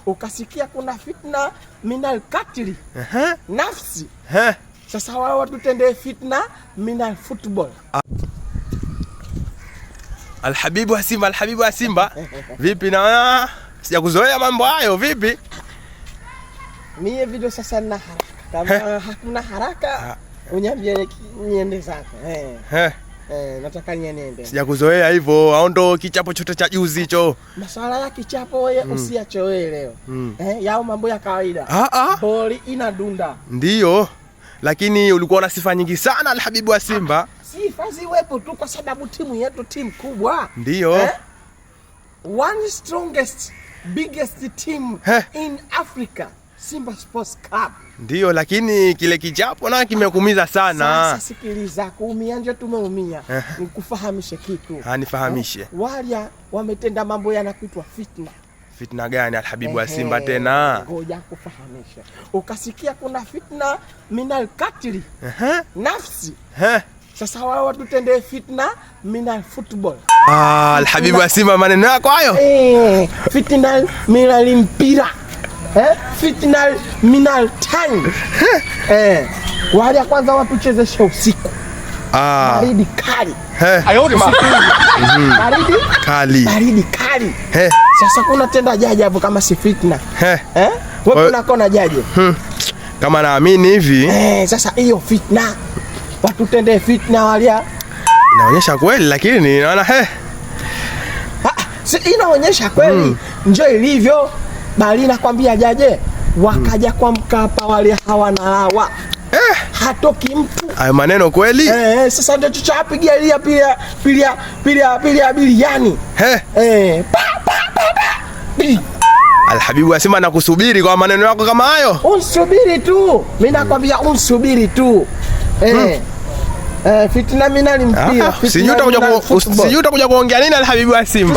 ukasikia kuna fitna minal katili nafsi. Sasa wao watutendee fitna minal football. Alhabibu wa Simba, vipi na sijakuzoea mambo hayo vipi? Mie video sasa na haraka. Kama hakuna haraka uniambie niende zako. Nataka niende. Sijakuzoea hivyo, aondo kichapo chote cha juzi hicho. Masuala ya kichapo wewe usiachoe leo. Yao mambo ya kawaida. Boli inadunda. Ndio. Lakini ulikuwa na sifa nyingi sana Alhabibu wa Simba. Sifa ziwepo tu kwa sababu timu yetu timu kubwa. Ndio. One strongest biggest team in Africa, Simba Sports Club. Ndio, lakini kile kichapo na kimekuumiza sana. Sasa sikiliza, kuumia ndio tumeumia. Nikufahamishe kitu. Nifahamishe. Wale wametenda mambo yanakuitwa fitna. Fitna gani Alhabibu wa Simba tena? Ngoja kufahamisha. Ukasikia kuna fitna minal katili nafsi. Sasa wao watutendee fitna minal football. Alhabibu wa Simba, maneno yako hayo? Fitna minal mpira. Fitna minal time. Wale kwanza watuchezeshe usiku. Baridi kali. Baridi kali. Sasa kuna tenda jaje hapo kama si fitna. Wewe unakona jaje? Kama naamini hivi. Sasa hiyo fitna. Watutendee fitna walia. Inaonyesha kweli lakini naona si inaonyesha kweli. Njoo ilivyo. Bali nakwambia jaje. Wakaja kwa Mkapa wale hawana hawa. Hatoki mtu. Hayo maneno kweli? Sasa ndio tuchapigia pilia biliani. Alhabibu wa Simba, nakusubiri kwa maneno yako kama hayo. Unsubiri tu. Mimi nakwambia unsubiri tu. Fitna minali mpira. Sijui utakuja kuongea nini Alhabibu wa Simba.